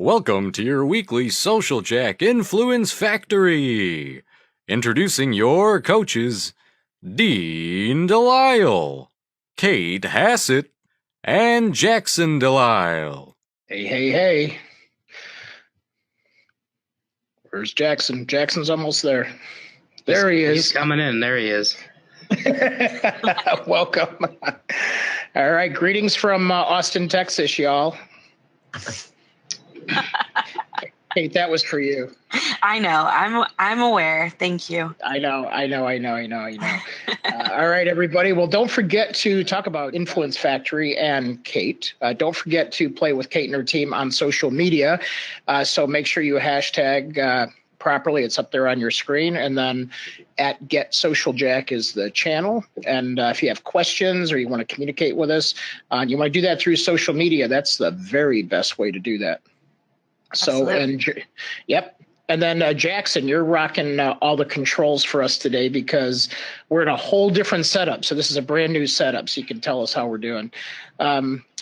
Welcome to your weekly Social Jack Influence Factory. Introducing your coaches, Dean Delisle, Kate Hassett, and Jackson Delisle. Hey. Where's Jackson? Jackson's almost there. There he is. He's coming in. There he is. Welcome. All right. Greetings from Austin, Texas, y'all. Kate, that was for you. I know. I'm aware. Thank you. I know. All right, everybody. Well, don't forget to talk about Influence Factory and Kate. Don't forget to play with Kate and her team on social media. So make sure you hashtag properly. It's up there on your screen. And then at Get Social Jack is the channel. And if you have questions or you want to communicate with us, you want to do that through social media. That's the very best way to do that. Yep. And then Jackson, you're rocking all the controls for us today because we're in a whole different setup. So this is a brand new setup, so you can tell us how we're doing.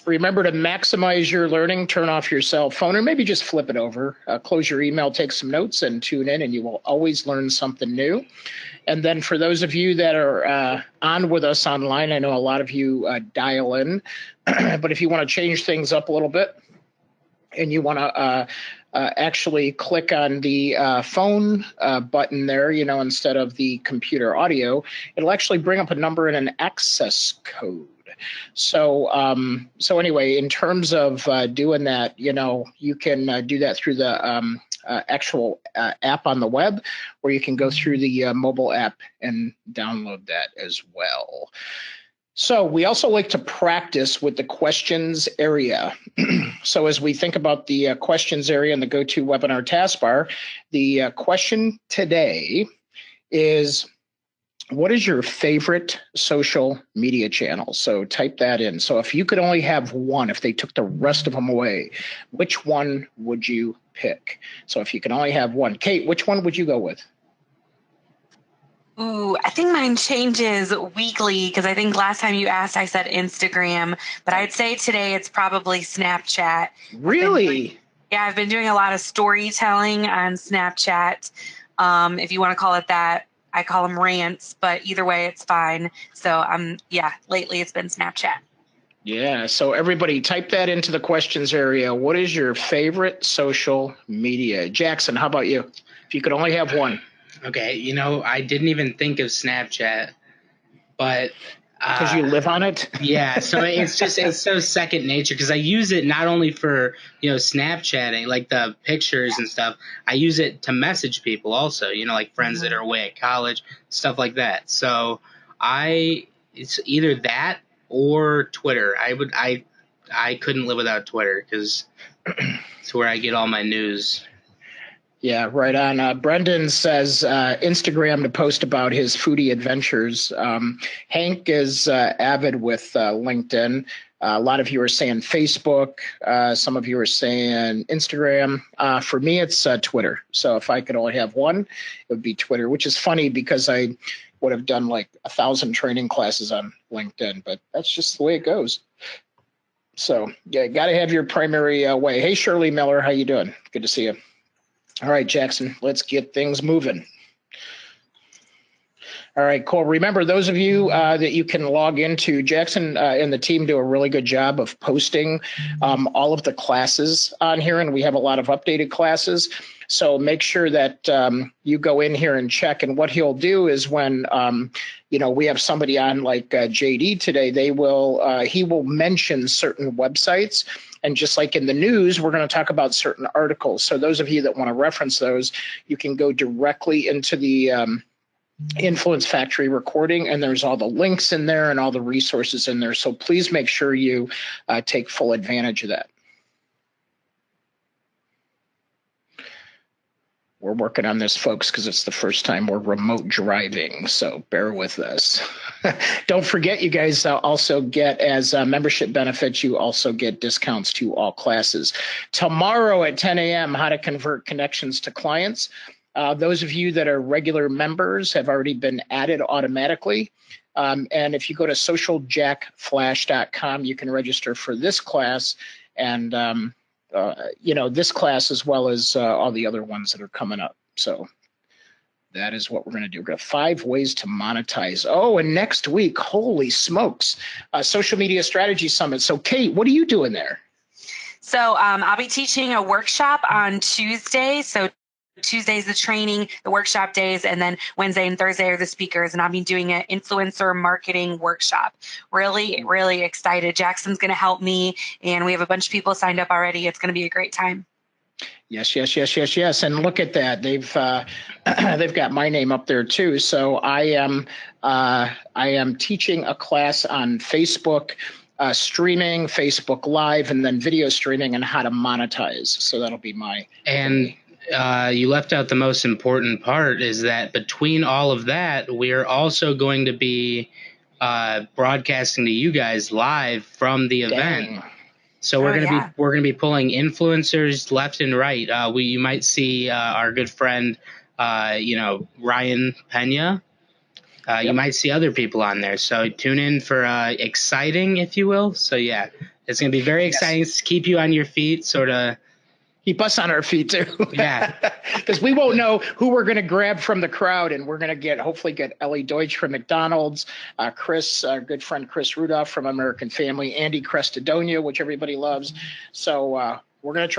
Remember to maximize your learning, turn off your cell phone, or maybe just flip it over, close your email, take some notes, and tune in, and you will always learn something new. And then for those of you that are on with us online, I know a lot of you dial in, but if you want to change things up a little bit, and you want to actually click on the phone button there, instead of the computer audio, it'll actually bring up a number and an access code. So anyway, in terms of doing that, you can do that through the actual app on the web, or you can go through the mobile app and download that as well. So we also like to practice with the questions area. So as we think about the questions area in the GoToWebinar taskbar, the question today is, what is your favorite social media channel? So type that in. So if you could only have one, if they took the rest of them away, which one would you pick? So if you can only have one, Kate, which one would you go with? Ooh, I think mine changes weekly because I think last time you asked, I said Instagram, but I'd say today it's probably Snapchat. Really? I've been doing a lot of storytelling on Snapchat. If you want to call it that, I call them rants, but either way, it's fine. So lately it's been Snapchat. Yeah, so everybody type that into the questions area. What is your favorite social media? Jackson, how about you? If you could only have one. Okay, I didn't even think of Snapchat, but because you live on it. Yeah, so it's so second nature because I use it not only for Snapchatting, like the pictures and stuff. I use it to message people also, like friends that are away at college, stuff like that. So it's either that or Twitter. I couldn't live without Twitter because it's where I get all my news. Yeah, right on. Brendan says Instagram to post about his foodie adventures. Hank is avid with LinkedIn. A lot of you are saying Facebook. Some of you are saying Instagram. For me, it's Twitter. So if I could only have one, it would be Twitter, which is funny because I would have done like 1,000 training classes on LinkedIn, but that's just the way it goes. So yeah, got to have your primary way. Hey, Shirley Miller, how you doing? Good to see you. All right, Jackson, let's get things moving. All right, cool. Remember, those of you that you can log into, Jackson and the team do a really good job of posting all of the classes on here, and we have a lot of updated classes. So make sure that you go in here and check. And what he'll do is when we have somebody on like JD today, he will mention certain websites. And just like in the news, we're going to talk about certain articles. So those of you that want to reference those, you can go directly into the Influence Factory recording, and there's all the links in there and all the resources in there. So please make sure you take full advantage of that. We're working on this, folks, because it's the first time we're remote driving, so bear with us. Don't forget, you guys also get, as membership benefits, you also get discounts to all classes. Tomorrow at 10 a.m., how to convert connections to clients. Those of you that are regular members have already been added automatically. And if you go to socialjackflash.com, you can register for this class and this class as well as all the other ones that are coming up. So that is what we're going to do. We're going to 5 ways to monetize. Oh, and next week, holy smokes, Social Media Strategy Summit. So Kate, what are you doing there? So I'll be teaching a workshop on Tuesday. So Tuesday's the training, the workshop days, and then Wednesday and Thursday are the speakers. And I'll be doing an influencer marketing workshop. Really, really excited. Jackson's going to help me, and we have a bunch of people signed up already. It's going to be a great time. Yes. And look at that. They've got my name up there too. So I am teaching a class on Facebook streaming, Facebook Live, and then video streaming and how to monetize. So that'll be my. And you left out the most important part, is that between all of that, we're also going to be broadcasting to you guys live from the event. Dang. So we're gonna be pulling influencers left and right. You might see our good friend, Ryan Pena. Yep. You might see other people on there. So tune in for exciting, if you will. So yeah, it's gonna be very exciting to keep you on your feet, sort of. Keep us on our feet too. Yeah. Because we won't know who we're going to grab from the crowd, and we're going to hopefully get Ellie Deutsch from McDonald's, Chris, our good friend Chris Rudolph from American Family, Andy Crestadonia, which everybody loves. So we're going to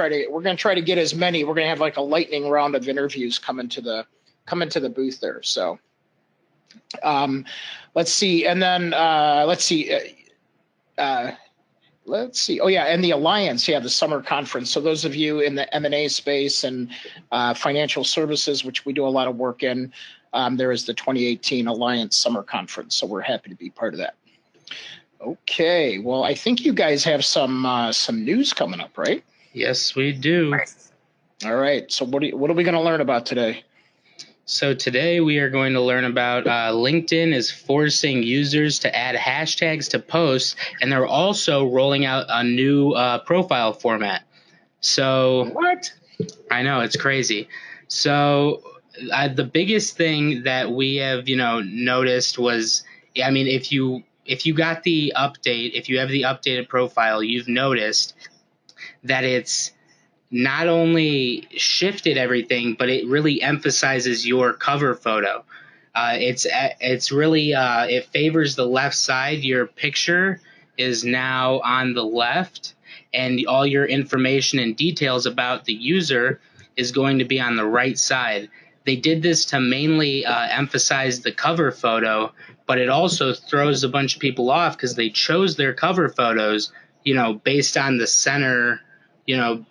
try to get as many. We're going to have like a lightning round of interviews coming to the booth there. So let's see, and then let's see. Oh yeah, and the Alliance, the summer conference. So those of you in the M&A space and financial services, which we do a lot of work in, there is the 2018 Alliance Summer Conference. So we're happy to be part of that. Okay, well, I think you guys have some news coming up, right? Yes, we do. All right. So what are we going to learn about today? So today we are going to learn about LinkedIn is forcing users to add hashtags to posts, and they're also rolling out a new profile format. So what? I know, it's crazy. So the biggest thing that we have noticed was, I mean, if you got the update, if you have the updated profile, you've noticed that it's not only shifted everything, but it really emphasizes your cover photo. It's really it favors the left side. Your picture is now on the left, and all your information and details about the user is going to be on the right side. They did this to mainly emphasize the cover photo, but it also throws a bunch of people off because they chose their cover photos, based on the center.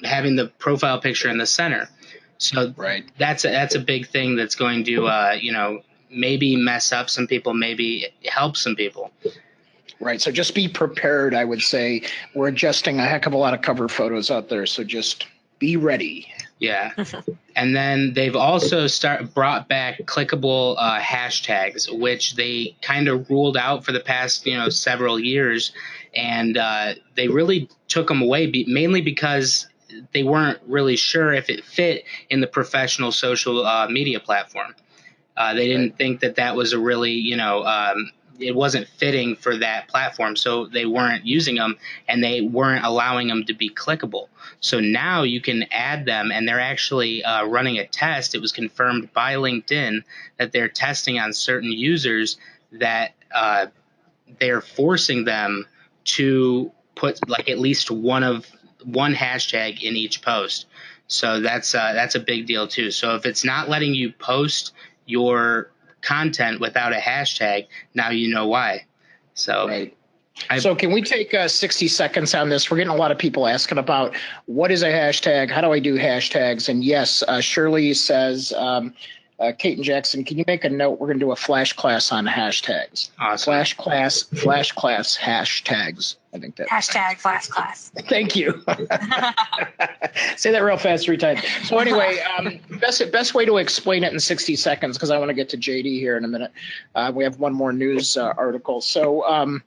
Having the profile picture in the center. So right. That's a big thing that's going to, maybe mess up some people, maybe help some people. Right. So just be prepared, I would say. We're adjusting a heck of a lot of cover photos out there. So just be ready. Yeah. And then they've also brought back clickable hashtags, which they kind of ruled out for the past, several years. And they really took them away, mainly because they weren't really sure if it fit in the professional social media platform. They didn't think that was a really, it wasn't fitting for that platform, so they weren't using them, and they weren't allowing them to be clickable. So now you can add them, and they're actually running a test. It was confirmed by LinkedIn that they're testing on certain users that they're forcing them to put like at least one hashtag in each post. So that's a big deal too. So if it's not letting you post your content without a hashtag, now you know why. So right. So can we take 60 seconds on this? We're getting a lot of people asking about what is a hashtag? How do I do hashtags? And yes, Shirley says, Kate and Jackson, can you make a note? We're going to do a flash class on hashtags. Awesome. Flash class hashtags. I think that. Hashtag flash class. Thank you. Say that real fast 3 times. So anyway, best way to explain it in 60 seconds, because I want to get to JD here in a minute. We have one more news article. So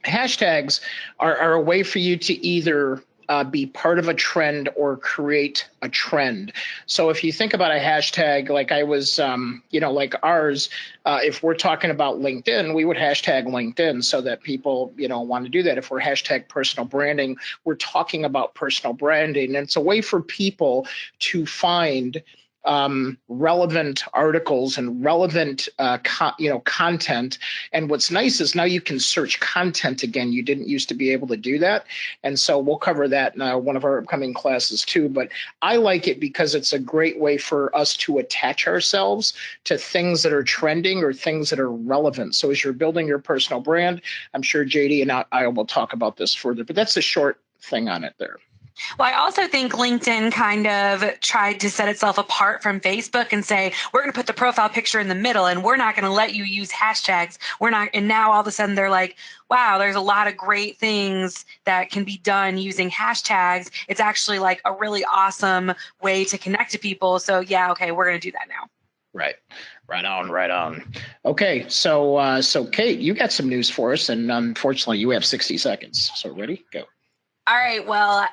hashtags are a way for you to either be part of a trend or create a trend. So if you think about a hashtag, like I was, like ours, if we're talking about LinkedIn, we would hashtag LinkedIn so that people, want to do that. If we're hashtag personal branding, we're talking about personal branding. And it's a way for people to find relevant articles and relevant, content. And what's nice is now you can search content again. You didn't used to be able to do that. And so we'll cover that in one of our upcoming classes too. But I like it because it's a great way for us to attach ourselves to things that are trending or things that are relevant. So as you're building your personal brand, I'm sure JD and I will talk about this further, but that's a short thing on it there. Well, I also think LinkedIn kind of tried to set itself apart from Facebook and say, we're going to put the profile picture in the middle and we're not going to let you use hashtags. We're not. And now all of a sudden they're like, wow, there's a lot of great things that can be done using hashtags. It's actually like a really awesome way to connect to people. So yeah, okay, we're going to do that now. Right. Right on. Okay. So Kate, you got some news for us. And unfortunately you have 60 seconds. So ready? Go. All right. Well,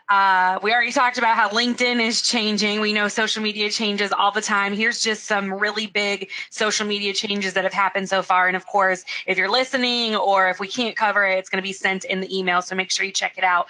we already talked about how LinkedIn is changing. We know social media changes all the time. Here's just some really big social media changes that have happened so far. And of course, if you're listening or if we can't cover it, it's going to be sent in the email. So make sure you check it out.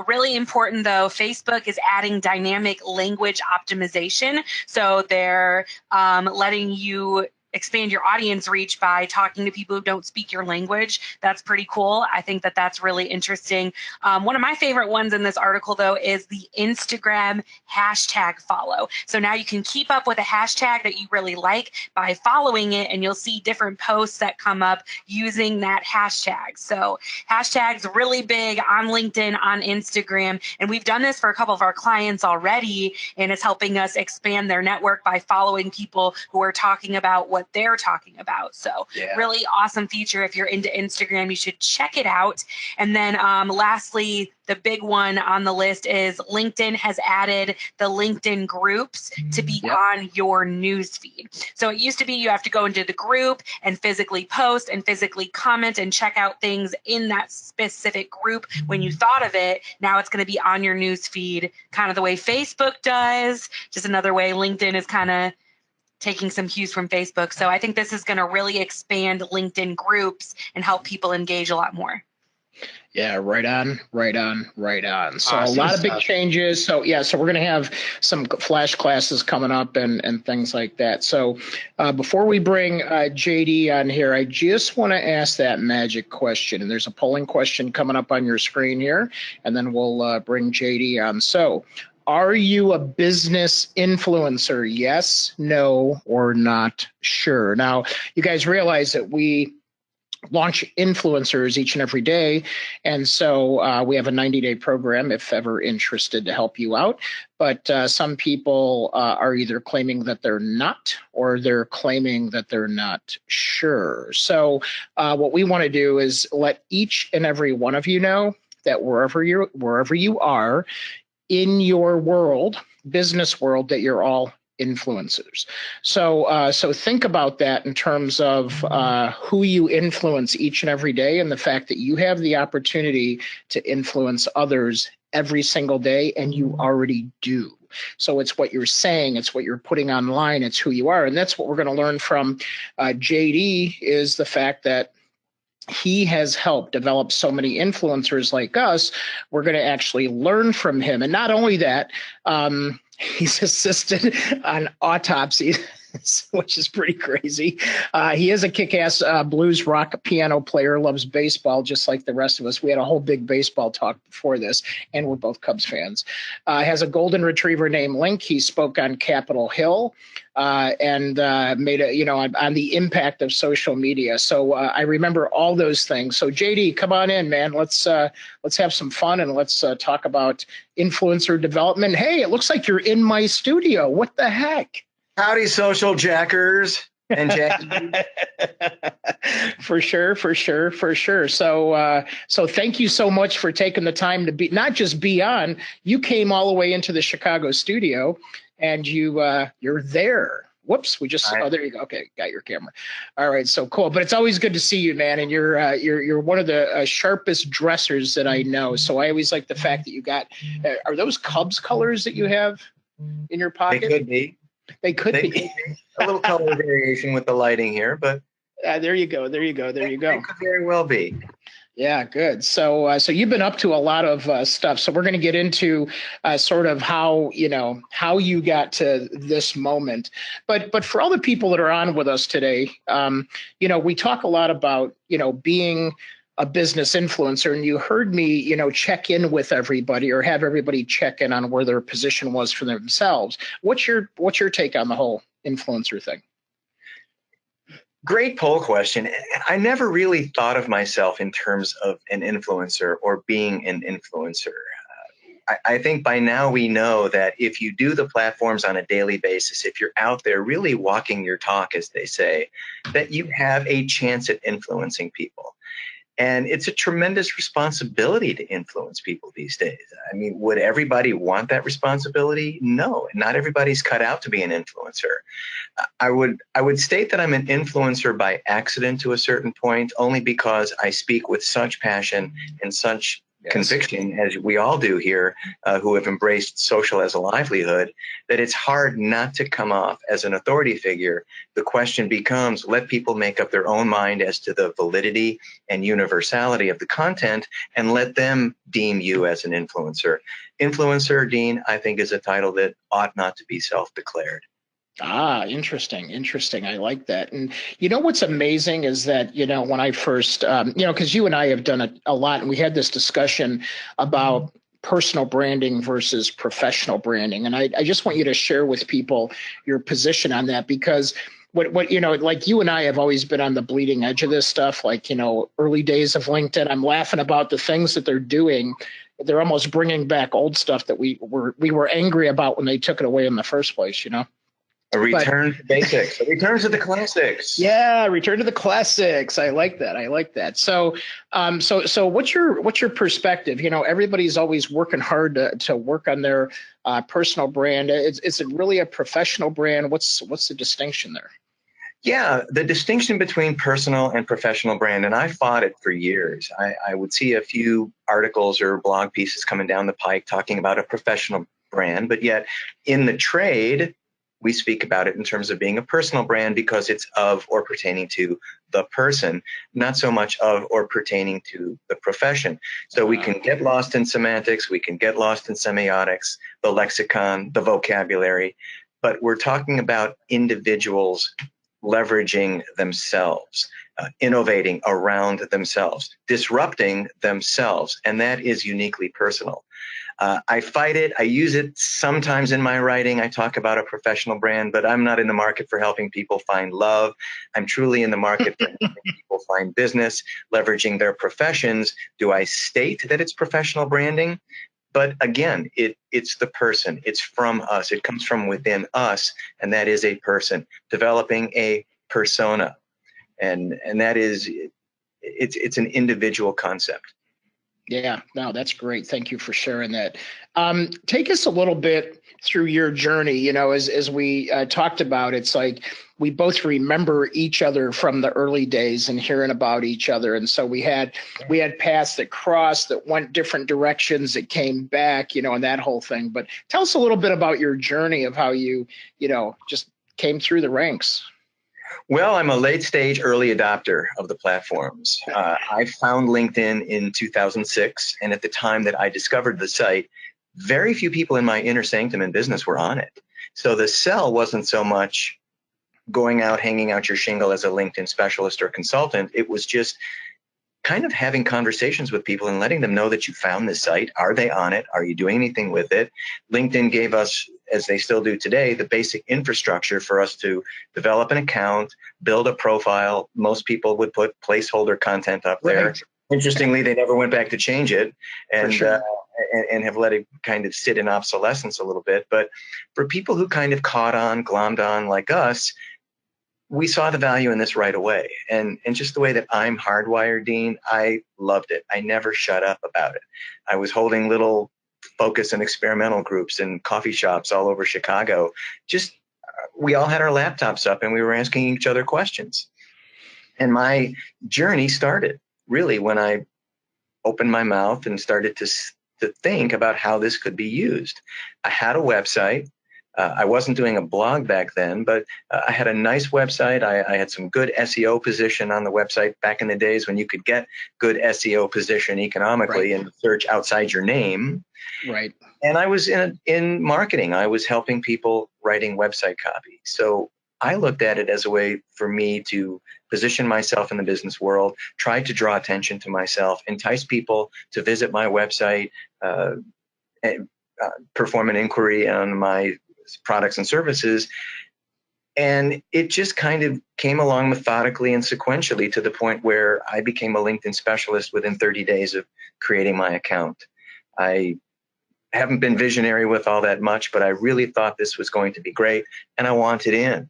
Really important, though, Facebook is adding dynamic language optimization. So they're letting you expand your audience reach by talking to people who don't speak your language. That's pretty cool. I think that that's really interesting. One of my favorite ones in this article, though, is the Instagram hashtag follow. So now you can keep up with a hashtag that you really like by following it, and you'll see different posts that come up using that hashtag. So hashtags really big on LinkedIn, on Instagram, and we've done this for a couple of our clients already, and it's helping us expand their network by following people who are talking about what they're talking about. So really awesome feature. If you're into Instagram, you should check it out. And then lastly, the big one on the list is LinkedIn has added the LinkedIn groups to be on your news feed. So it used to be you have to go into the group and physically post and physically comment and check out things in that specific group when you thought of it. Now it's going to be on your news feed, kind of the way Facebook does. Just another way LinkedIn is kind of taking some cues from Facebook. So I think this is going to really expand LinkedIn groups and help people engage a lot more. Yeah, right on. So Awesome a lot of big stuff. changes. So we're going to have some flash classes coming up and things like that. So before we bring JD on here, I just want to ask that magic question. And there's a polling question coming up on your screen here, and then we'll bring JD on. So are you a business influencer? Yes, no, or not sure? Now, you guys realize that we launch influencers each and every day. And so we have a 90-day program if ever interested to help you out. But some people are either claiming that they're not, or they're claiming that they're not sure. So what we want to do is let each and every one of you know that wherever you are in your world, business world, that you're all influencers. So think about that in terms of who you influence each and every day, and the fact that you have the opportunity to influence others every single day, and you already do. So it's what you're saying, it's what you're putting online, it's who you are. And that's what we're going to learn from JD, is the fact that he has helped develop so many influencers like us. We're going to actually learn from him. And not only that, he's assisted on autopsies, which is pretty crazy. He is a kick-ass blues rock piano player, loves baseball just like the rest of us. We had a whole big baseball talk before this, and we're both Cubs fans. Has a golden retriever named Link. He spoke on Capitol Hill and made on the impact of social media. So I remember all those things. So JD, come on in, man. Let's have some fun, and let's talk about influencer development. Hey, it looks like you're in my studio. What the heck? Howdy, social jackers and Jackie. For sure. So thank you so much for taking the time to be, not just be on. You came all the way into the Chicago studio, and you're there Whoops, we just, Hi. oh, there you go. Okay, got your camera. All right, so cool. But it's always good to see you, man. And you're one of the sharpest dressers that I know. So I always like the fact that you got, are those Cubs colors that you have in your They pocket? could be. They could They be. could be. A little color variation with the lighting here, but There you go. There you go. There you go. They could very well be. Yeah, good. So, so you've been up to a lot of stuff. So we're going to get into sort of how you got to this moment. But for all the people that are on with us today, we talk a lot about being a business influencer, and you heard me check in with everybody or have everybody check in on where their position was for themselves. What's your take on the whole influencer thing? Great poll question. I never really thought of myself in terms of an influencer or being an influencer. I think by now we know that if you do the platforms on a daily basis, if you're out there really walking your talk, as they say, that you have a chance at influencing people. And it's a tremendous responsibility to influence people these days. I mean, would everybody want that responsibility? No, not everybody's cut out to be an influencer. I would state that I'm an influencer by accident to a certain point, only because I speak with such passion and such conviction, as we all do here, who have embraced social as a livelihood, that it's hard not to come off as an authority figure. The question becomes, let people make up their own mind as to the validity and universality of the content, and let them deem you as an influencer. Influencer, Dean, I think is a title that ought not to be self-declared. Ah, interesting. Interesting. I like that. And what's amazing is that, when I first, because you and I have done a lot, and we had this discussion about personal branding versus professional branding. And I just want you to share with people your position on that, because what like you and I have always been on the bleeding edge of this stuff, like, early days of LinkedIn. I'm laughing about the things that they're doing. They're almost bringing back old stuff that we were angry about when they took it away in the first place, A return to basics, a return to the classics. Yeah, return to the classics. I like that. I like that. So, so what's your perspective? Everybody's always working hard to work on their personal brand. Is it really a professional brand? What's the distinction there? Yeah, the distinction between personal and professional brand, and I fought it for years. I would see a few articles or blog pieces coming down the pike talking about a professional brand, but yet in the trade, we speak about it in terms of being a personal brand because it's of or pertaining to the person, not so much of or pertaining to the profession. So we can get lost in semantics, we can get lost in semiotics, the lexicon, the vocabulary, but we're talking about individuals leveraging themselves, innovating around themselves, disrupting themselves, and that is uniquely personal. I fight it. I use it sometimes in my writing. I talk about a professional brand, but I'm not in the market for helping people find love. I'm truly in the market for helping people find business, leveraging their professions. Do I state that it's professional branding? But again, it's the person. It's from us. It comes from within us, and that is a person developing a persona, and that is it's an individual concept. Yeah, no, that's great. Thank you for sharing that. Take us a little bit through your journey. As we talked about, it's like we both remember each other from the early days and hearing about each other. And so we had paths that crossed, that went different directions, that came back, and that whole thing. But tell us a little bit about your journey of how you, just came through the ranks. Well, I'm a late stage early adopter of the platforms. I found LinkedIn in 2006. And at the time that I discovered the site, very few people in my inner sanctum in business were on it. So the sell wasn't so much going out, hanging out your shingle as a LinkedIn specialist or consultant. It was just kind of having conversations with people and letting them know that you found this site. Are they on it? Are you doing anything with it? LinkedIn gave us, as they still do today, the basic infrastructure for us to develop an account, build a profile. Most people would put placeholder content up there. Right. Interestingly, they never went back to change it, and sure. and have let it kind of sit in obsolescence a little bit. But for people who kind of caught on, glommed on like us, we saw the value in this right away. And just the way that I'm hardwired, Dean, I loved it. I never shut up about it. I was holding little focus and experimental groups in coffee shops all over Chicago, just we all had our laptops up and we were asking each other questions. And my journey started really when I opened my mouth and started to think about how this could be used. I had a website. I wasn't doing a blog back then, but I had a nice website. I had some good SEO position on the website back in the days when you could get good SEO position economically and search outside your name. Right. And I was in marketing. I was helping people writing website copy. So I looked at it as a way for me to position myself in the business world, try to draw attention to myself, entice people to visit my website, perform an inquiry on my products and services. And it just kind of came along methodically and sequentially to the point where I became a LinkedIn specialist within 30 days of creating my account. I haven't been visionary with all that much, but I really thought this was going to be great and I wanted in.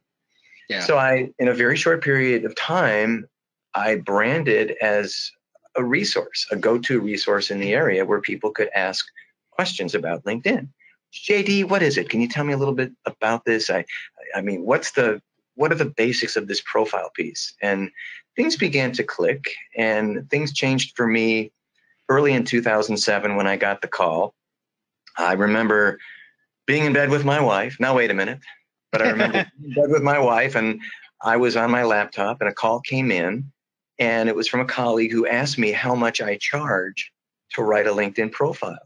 Yeah. So in a very short period of time, I branded as a resource, a go-to resource in the area where people could ask questions about LinkedIn. JD, what is it? Can you tell me a little bit about this? I mean, what are the basics of this profile piece? And things began to click and things changed for me early in 2007 when I got the call. I remember being in bed with my wife. Now, wait a minute. But I remember being in bed with my wife and I was on my laptop and a call came in and it was from a colleague who asked me how much I charge to write a LinkedIn profile.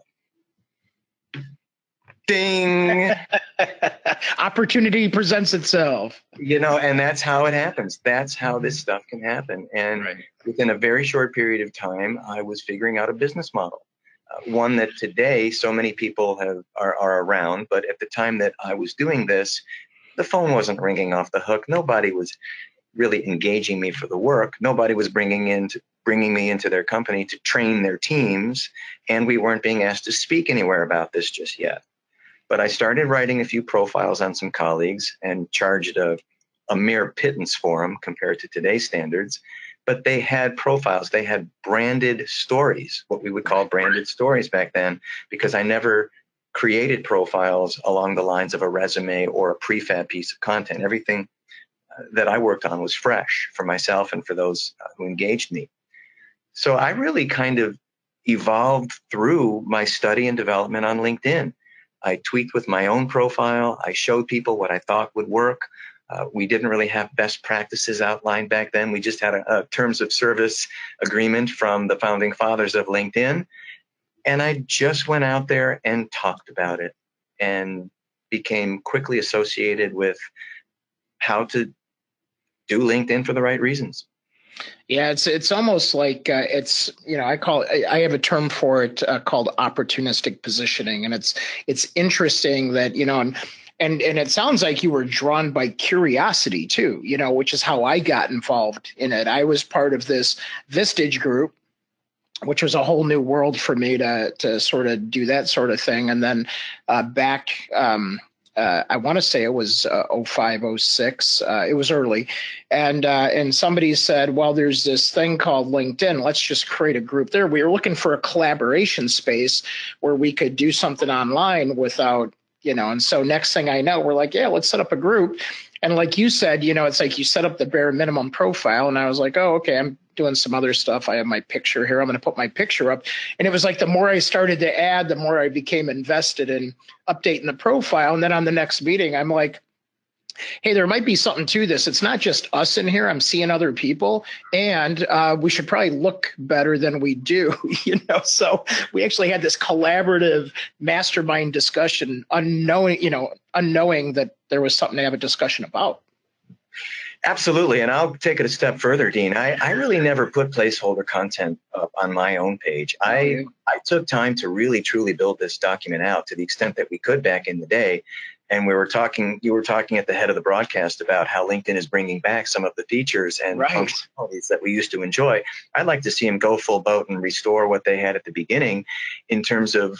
Ding. Opportunity presents itself. And that's how it happens. That's how this stuff can happen. And within a very short period of time, I was figuring out a business model. One that today so many people are around, but at the time that I was doing this, the phone wasn't ringing off the hook. Nobody was really engaging me for the work. Nobody was bringing me into their company to train their teams, and we weren't being asked to speak anywhere about this just yet. But I started writing a few profiles on some colleagues and charged a mere pittance for them compared to today's standards. But they had profiles. They had branded stories, what we would call branded stories back then, because I never created profiles along the lines of a resume or a prefab piece of content. Everything that I worked on was fresh for myself and for those who engaged me. So I really kind of evolved through my study and development on LinkedIn. I tweaked with my own profile. I showed people what I thought would work. We didn't really have best practices outlined back then. We just had a terms of service agreement from the founding fathers of LinkedIn. And I just went out there and talked about it and became quickly associated with how to do LinkedIn for the right reasons. Yeah, it's almost like I have a term for it called opportunistic positioning, and it's interesting that and it sounds like you were drawn by curiosity too, which is how I got involved in it. I was part of this Vistage group, which was a whole new world for me to sort of do that sort of thing, and then back. I want to say it was 05, 06. It was early. And somebody said, well, there's this thing called LinkedIn. Let's just create a group there. We were looking for a collaboration space where we could do something online without, and so next thing I know, we're like, yeah, let's set up a group. And like you said, it's like you set up the bare minimum profile. And I was like, oh, okay, I'm doing some other stuff. I have my picture here. I'm going to put my picture up. And it was like the more I started to add, the more I became invested in updating the profile. And then on the next meeting, I'm like, hey, there might be something to this. It's not just us in here. I'm seeing other people, and we should probably look better than we do. So we actually had this collaborative mastermind discussion, unknowing that there was something to have a discussion about. Absolutely. And I'll take it a step further, Dean. I really never put placeholder content up on my own page. I took time to really, truly build this document out to the extent that we could back in the day. And you were talking at the head of the broadcast about how LinkedIn is bringing back some of the features and functionalities that we used to enjoy. I'd like to see them go full boat and restore what they had at the beginning in terms of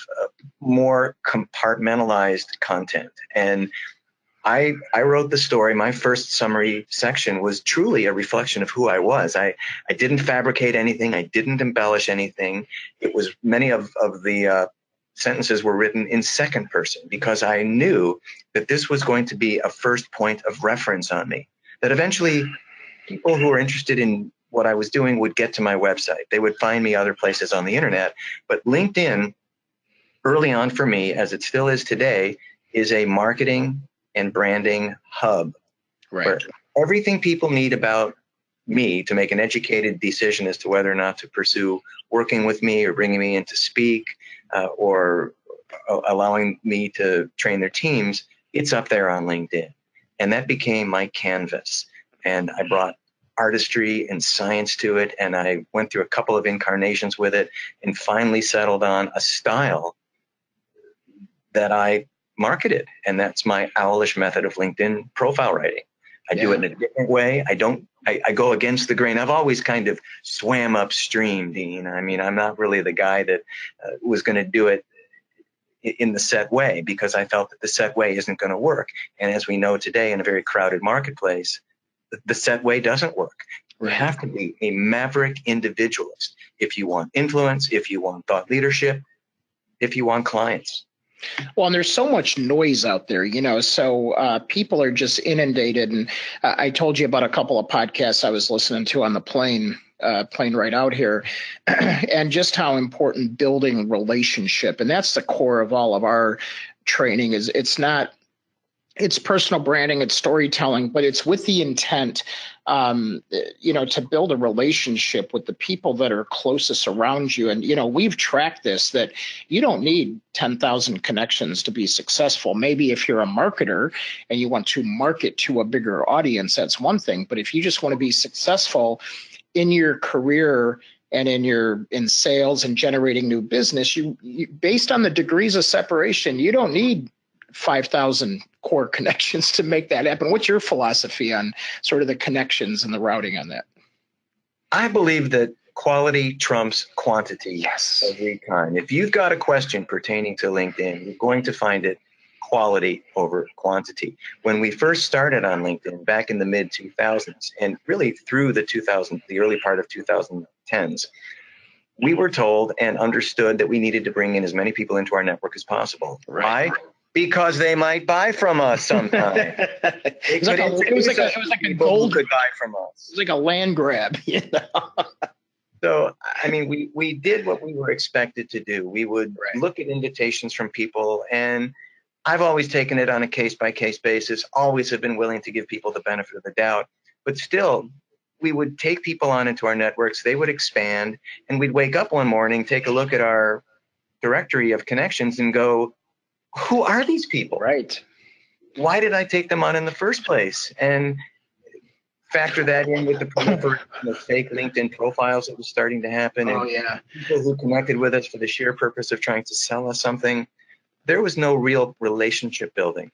more compartmentalized content. And I wrote the story. My first summary section was truly a reflection of who I was. I didn't fabricate anything. I didn't embellish anything. It was many of the sentences were written in second person because I knew that this was going to be a first point of reference on me, that eventually people who were interested in what I was doing would get to my website. They would find me other places on the internet. But LinkedIn, early on for me, as it still is today, is a marketing and branding hub where everything people need about me to make an educated decision as to whether or not to pursue working with me or bringing me in to speak or allowing me to train their teams, it's up there on LinkedIn. And that became my canvas. And I brought artistry and science to it. And I went through a couple of incarnations with it and finally settled on a style that I marketed. And that's my owlish method of LinkedIn profile writing. I do it in a different way. I go against the grain. I've always kind of swam upstream, Dean. I mean, I'm not really the guy that was going to do it in the set way because I felt that the set way isn't going to work. And as we know today in a very crowded marketplace, the set way doesn't work. You have to be a maverick individualist if you want influence, if you want thought leadership, if you want clients. Well, and there's so much noise out there, so people are just inundated. And I told you about a couple of podcasts I was listening to on the plane right out here, and just how important building relationship. And that's the core of all of our training is it's personal branding, it's storytelling, but it's with the intent, to build a relationship with the people that are closest around you. And, we've tracked this, that you don't need 10,000 connections to be successful. Maybe if you're a marketer and you want to market to a bigger audience, that's one thing. But if you just want to be successful in your career and in sales and generating new business, you based on the degrees of separation, you don't need 5,000 core connections to make that happen. What's your philosophy on sort of the connections and the routing on that? I believe that quality trumps quantity every time. If you've got a question pertaining to LinkedIn, you're going to find it quality over quantity. When we first started on LinkedIn back in the mid 2000s and really through the early part of 2010s, we were told and understood that we needed to bring in as many people into our network as possible. Why? Because they might buy from us sometime. It was like a gold could buy from us. It was like a land grab, So, I mean, we did what we were expected to do. We would look at invitations from people, and I've always taken it on a case-by-case basis, always have been willing to give people the benefit of the doubt. But still, we would take people on into our networks, they would expand, and we'd wake up one morning, take a look at our directory of connections and go, who are these people? Right. Why did I take them on in the first place? And factor that in with the proliferation of fake LinkedIn profiles that was starting to happen. Oh, and yeah. People who connected with us for the sheer purpose of trying to sell us something. There was no real relationship building.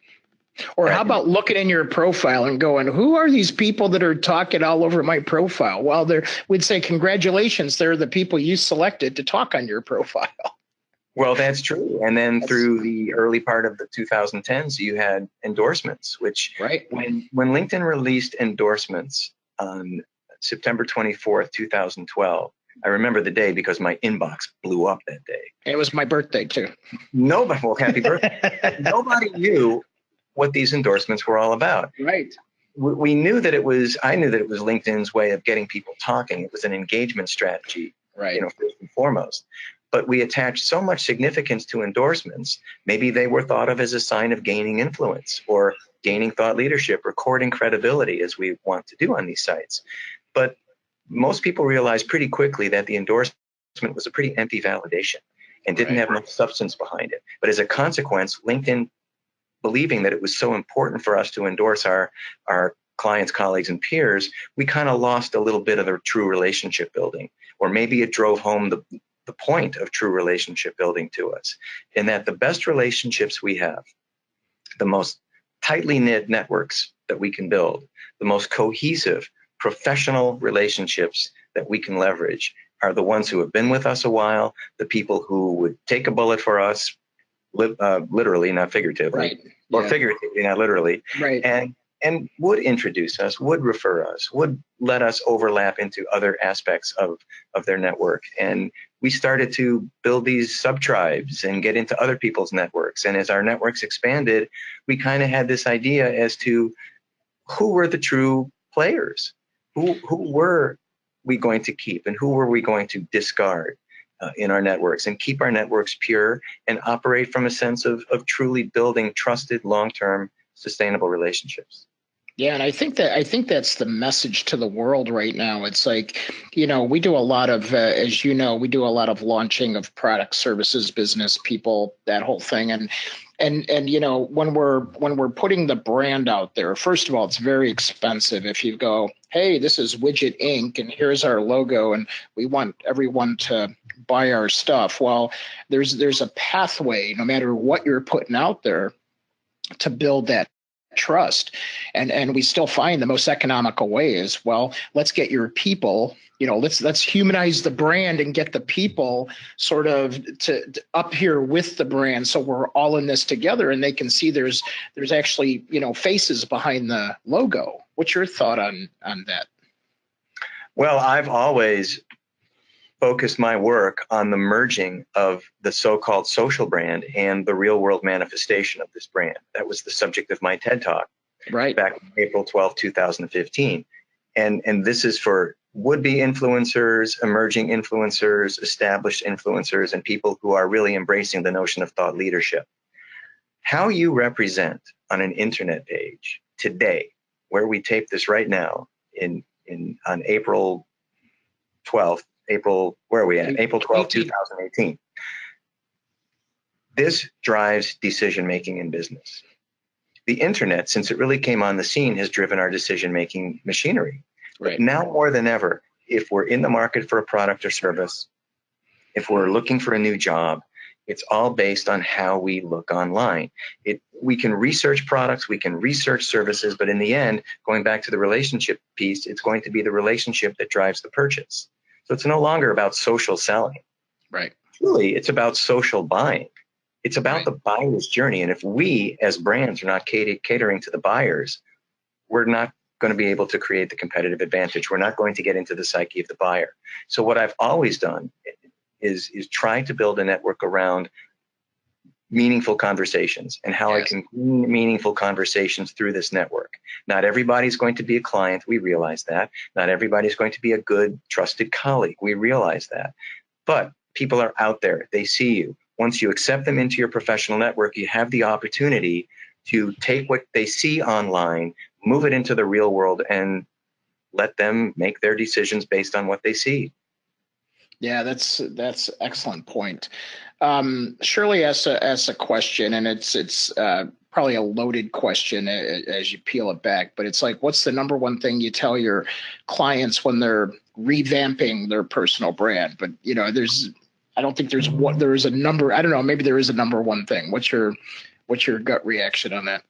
Or how about looking in your profile and going, who are these people that are talking all over my profile? Well, we'd say, congratulations, they're the people you selected to talk on your profile. Well, that's true. And then through the early part of the 2010s, you had endorsements, which when LinkedIn released endorsements on September 24th, 2012, I remember the day because my inbox blew up that day. It was my birthday, too. Well, happy birthday. Nobody knew what these endorsements were all about. Right. I knew that it was LinkedIn's way of getting people talking. It was an engagement strategy, first and foremost. But we attached so much significance to endorsements. Maybe they were thought of as a sign of gaining influence or gaining thought leadership or courting credibility, as we want to do on these sites. But most people realized pretty quickly that the endorsement was a pretty empty validation and didn't have much substance behind it. But as a consequence, LinkedIn, believing that it was so important for us to endorse our clients, colleagues, and peers, we kind of lost a little bit of the true relationship building. Or maybe it drove home the point of true relationship building to us, in that the best relationships we have, the most tightly knit networks that we can build, the most cohesive professional relationships that we can leverage are the ones who have been with us a while, the people who would take a bullet for us, literally, not figuratively, or figuratively, not literally, and and would introduce us, would refer us, would let us overlap into other aspects of their network. And we started to build these sub-tribes and get into other people's networks. And as our networks expanded, we kind of had this idea as to who were the true players, who were we going to keep and who were we going to discard in our networks, and keep our networks pure and operate from a sense of truly building trusted, long-term, sustainable relationships. Yeah, and I think that's the message to the world right now. It's like, we do a lot of, as you know, we do a lot of launching of products, services, business, people, that whole thing, and when we're putting the brand out there, first of all, it's very expensive. If you go, hey, this is Widget Inc. and here's our logo, and we want everyone to buy our stuff. Well, there's a pathway, no matter what you're putting out there, to build that trust. And we still find the most economical way is, well, let's get your people, let's humanize the brand and get the people sort of to up here with the brand, so we're all in this together and they can see there's actually faces behind the logo. What's your thought on that? Well, I've always focused my work on the merging of the so-called social brand and the real world manifestation of this brand. That was the subject of my TED Talk back on April 12, 2015. And this is for would-be influencers, emerging influencers, established influencers, and people who are really embracing the notion of thought leadership. How you represent on an internet page today, where we tape this right now on April 12th, where are we at? April 12th, 2018. This drives decision-making in business. The internet, since it really came on the scene, has driven our decision-making machinery. Right. Now more than ever, if we're in the market for a product or service, if we're looking for a new job, it's all based on how we look online. We can research products, we can research services, but in the end, going back to the relationship piece, it's going to be the relationship that drives the purchase. So it's no longer about social selling. Right. Truly, it's about social buying. It's about the buyer's journey. And if we as brands are not catering to the buyers, we're not going to be able to create the competitive advantage. We're not going to get into the psyche of the buyer. So what I've always done is try to build a network around meaningful conversations and how I can gain meaningful conversations through this network. Not everybody's going to be a client. We realize that. Not everybody's going to be a good, trusted colleague. We realize that. But people are out there. They see you. Once you accept them into your professional network, you have the opportunity to take what they see online, move it into the real world, and let them make their decisions based on what they see. Yeah, that's excellent point. Shirley asks a question, and it's probably a loaded question as you peel it back. But it's like, what's the number one thing you tell your clients when they're revamping their personal brand? But I don't think there is a number. I don't know. Maybe there is a number one thing. What's your gut reaction on that?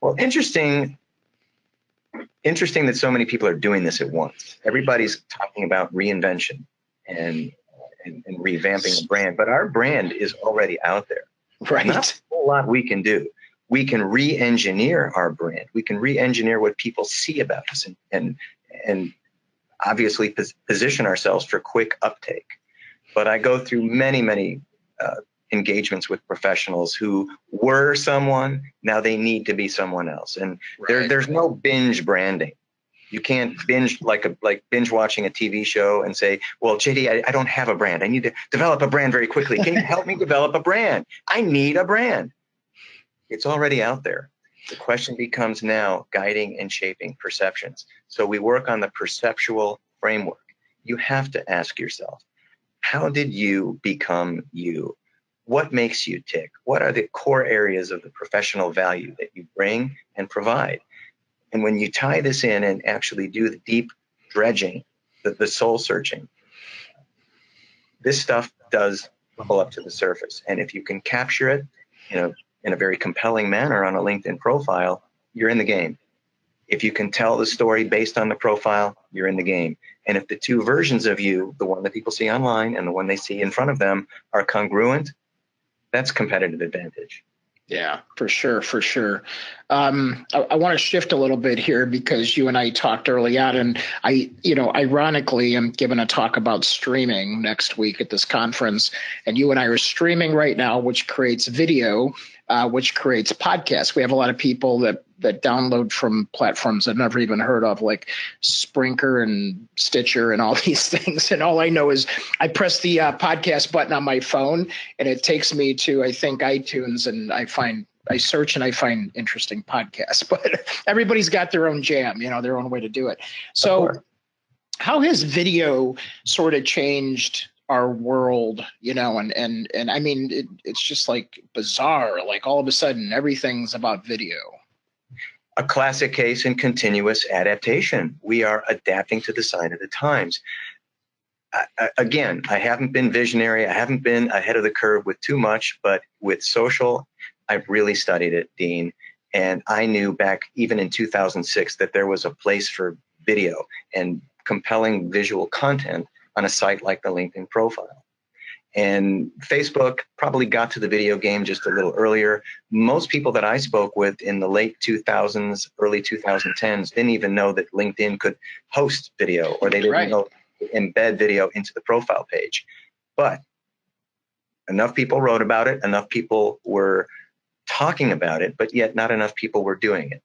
Well, interesting that so many people are doing this at once. Everybody's talking about reinvention and revamping the brand, but our brand is already out there. Right. Not a whole lot we can do. We can re-engineer our brand. We can re-engineer what people see about us and obviously position ourselves for quick uptake. But I go through many engagements with professionals who were someone, now they need to be someone else. And there's no binge branding. You can't binge like binge watching a TV show and say, well, JD, I don't have a brand. I need to develop a brand very quickly. Can you help me develop a brand? I need a brand. It's already out there. The question becomes now guiding and shaping perceptions. So we work on the perceptual framework. You have to ask yourself, how did you become you? What makes you tick? What are the core areas of the professional value that you bring and provide? And when you tie this in and actually do the deep dredging, the soul searching, this stuff does bubble up to the surface. And if you can capture it in a very compelling manner on a LinkedIn profile, you're in the game. If you can tell the story based on the profile, you're in the game. And if the two versions of you, the one that people see online and the one they see in front of them, are congruent, that's competitive advantage. Yeah, for sure. I want to shift a little bit here because you and I talked early on, and ironically, I'm giving a talk about streaming next week at this conference, and you and I are streaming right now, which creates video, which creates podcasts. We have a lot of people that download from platforms I've never even heard of, like Sprinker and Stitcher and all these things. And all I know is I press the podcast button on my phone, and it takes me to, I think, iTunes, and I search and I find interesting podcasts. But everybody's got their own jam, their own way to do it. So how has video sort of changed our world, and I mean, it's just like bizarre. Like all of a sudden, everything's about video. A classic case in continuous adaptation. We are adapting to the sign of the times. Again, I haven't been visionary. I haven't been ahead of the curve with too much, but with social, I've really studied it, Dean. And I knew back even in 2006 that there was a place for video and compelling visual content on a site like the LinkedIn profile. And Facebook probably got to the video game just a little earlier. Most people that I spoke with in the late 2000s, early 2010s didn't even know that LinkedIn could host video, or they didn't know to embed video into the profile page. But enough people wrote about it, enough people were talking about it, but yet not enough people were doing it.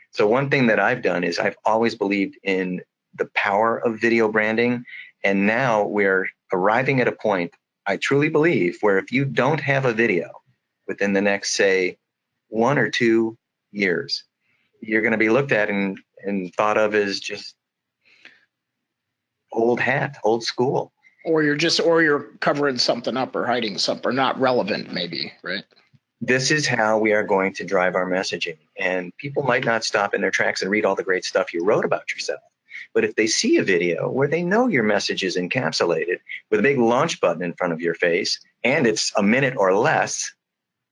So one thing that I've done is I've always believed in the power of video branding. And now we're arriving at a point, I truly believe, where if you don't have a video within the next, say, 1 or 2 years, you're going to be looked at and thought of as just old hat, old school. Or you're covering something up or hiding something, or not relevant, maybe, right? This is how we are going to drive our messaging. And people might not stop in their tracks and read all the great stuff you wrote about yourself. But if they see a video where they know your message is encapsulated with a big launch button in front of your face, and it's a minute or less,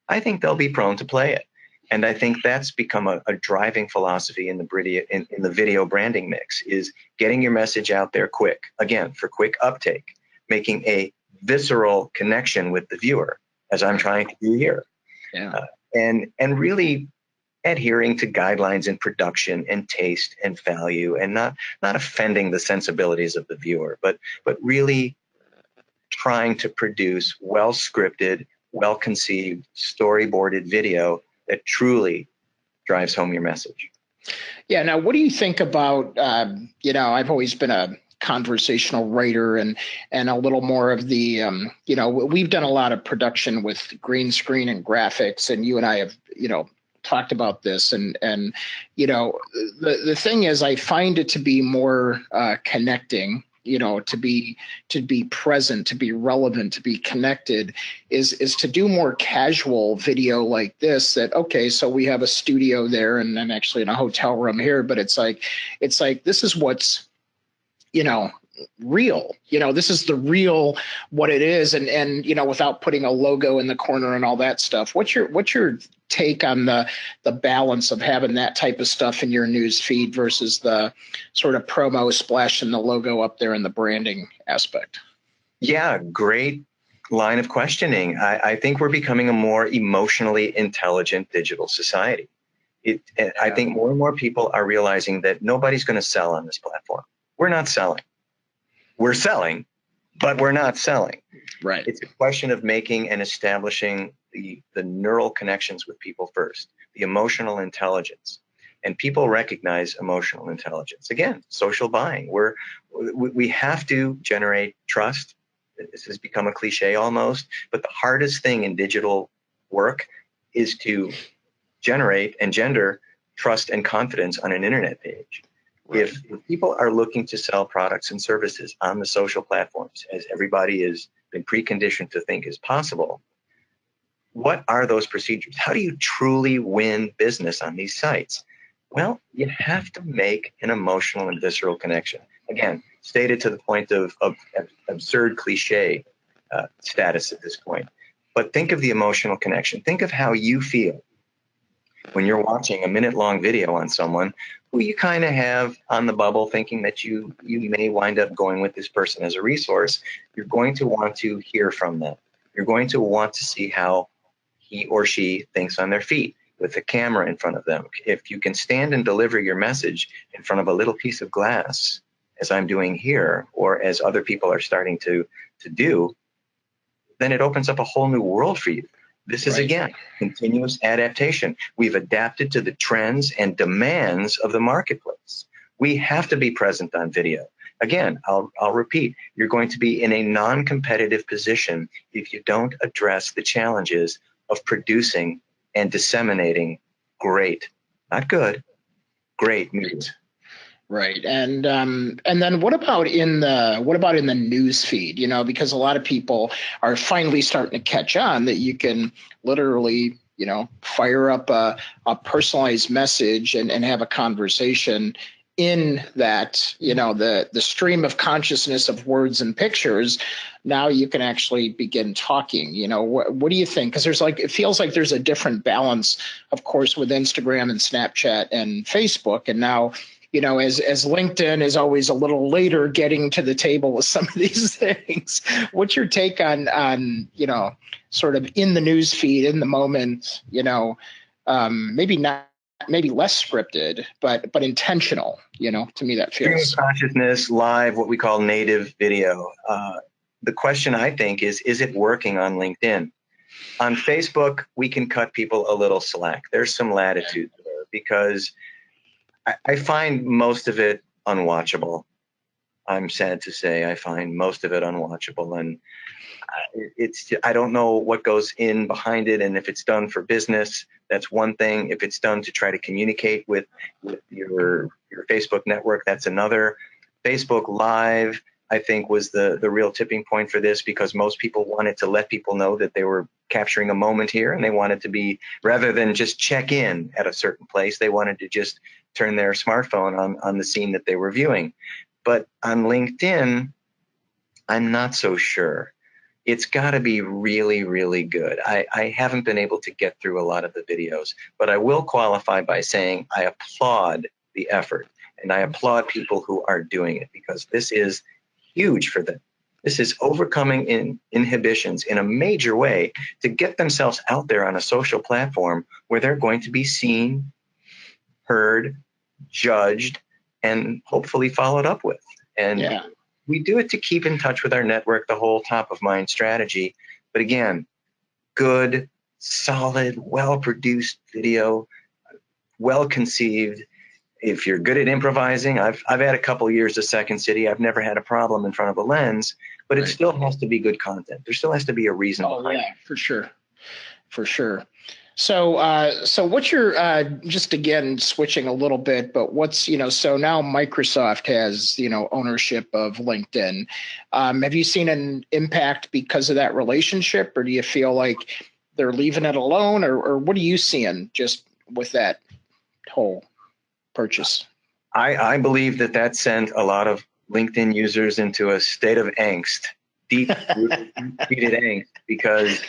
I think they'll be prone to play it. And I think that's become a driving philosophy in the video branding mix, is getting your message out there quick, again, for quick uptake, making a visceral connection with the viewer, as I'm trying to do here. Yeah. And really adhering to guidelines in production and taste and value, and not offending the sensibilities of the viewer, but really trying to produce well-scripted, well-conceived, storyboarded video that truly drives home your message. Yeah. Now, what do you think about, I've always been a conversational writer and a little more of the, we've done a lot of production with green screen and graphics, and you and I have, talked about this, and the thing is, I find it to be more connecting, to be present, to be relevant, to be connected, is to do more casual video like this. That, okay, so we have a studio there, and I'm actually in a hotel room here, but it's like this is what's real, this is the real what it is, and without putting a logo in the corner and all that stuff. What's your take on the balance of having that type of stuff in your news feed versus the sort of promo splash and the logo up there and the branding aspect? Yeah, great line of questioning. I think we're becoming a more emotionally intelligent digital society. I think more and more people are realizing that nobody's going to sell on this platform. We're not selling. We're selling, but we're not selling. Right. It's a question of making and establishing the neural connections with people first, the emotional intelligence. And people recognize emotional intelligence. Again, social buying. We have to generate trust. This has become a cliche almost, but the hardest thing in digital work is to generate and gender trust and confidence on an internet page. Right. If people are looking to sell products and services on the social platforms, as everybody has been preconditioned to think is possible, what are those procedures? How do you truly win business on these sites? Well, you have to make an emotional and visceral connection. Again, stated to the point of absurd cliche status at this point. But think of the emotional connection. Think of how you feel when you're watching a minute-long video on someone who you kind of have on the bubble, thinking that you may wind up going with this person as a resource. You're going to want to hear from them. You're going to want to see how he or she thinks on their feet. with a camera in front of them. If you can stand and deliver your message in front of a little piece of glass, as I'm doing here, or as other people are starting to do, then it opens up a whole new world for you. This is, again, continuous adaptation. We've adapted to the trends and demands of the marketplace. We have to be present on video. Again, I'll repeat, you're going to be in a non-competitive position if you don't address the challenges of producing and disseminating great, not good, great news. Right. And then what about in the news feed? You know, because a lot of people are finally starting to catch on that you can literally, you know, fire up a personalized message and have a conversation in that, you know, the stream of consciousness of words and pictures. Now you can actually begin talking. You know, what do you think? Because it feels like there's a different balance, of course, with Instagram and Snapchat and Facebook. And now, you know, as LinkedIn is always a little later getting to the table with some of these things. What's your take on you know, sort of in the news feed, in the moment, you know, maybe less scripted, but intentional, you know, to me that feels. Stream of consciousness, live, what we call native video. The question, I think, is it working on LinkedIn? On Facebook, we can cut people a little slack. There's some latitude there because I find most of it unwatchable. I'm sad to say I find most of it unwatchable. And I don't know what goes in behind it. And if it's done for business, that's one thing. If it's done to try to communicate with your Facebook network, that's another. Facebook Live, I think, was the real tipping point for this, because most people wanted to let people know that they were capturing a moment here, and they wanted to be, rather than just check in at a certain place, they wanted to just turn their smartphone on the scene that they were viewing. But on LinkedIn, I'm not so sure. It's got to be really, really good. I haven't been able to get through a lot of the videos, but I will qualify by saying I applaud the effort, and I applaud people who are doing it, because this is huge for them. This is overcoming inhibitions in a major way to get themselves out there on a social platform where they're going to be seen, heard, judged, and hopefully followed up with. And we do it to keep in touch with our network, the whole top of mind strategy. But again, good, solid, well-produced video, well-conceived. If you're good at improvising, I've had a couple years of Second City. I've never had a problem in front of a lens, but it still has to be good content. There still has to be a reason behind it. For sure. For sure. So what's your, just again, switching a little bit, but what's, you know, so now Microsoft has, you know, ownership of LinkedIn. Have you seen an impact because of that relationship, or do you feel like they're leaving it alone, or what are you seeing just with that whole purchase? I believe that sent a lot of LinkedIn users into a state of angst, deep-seated angst, because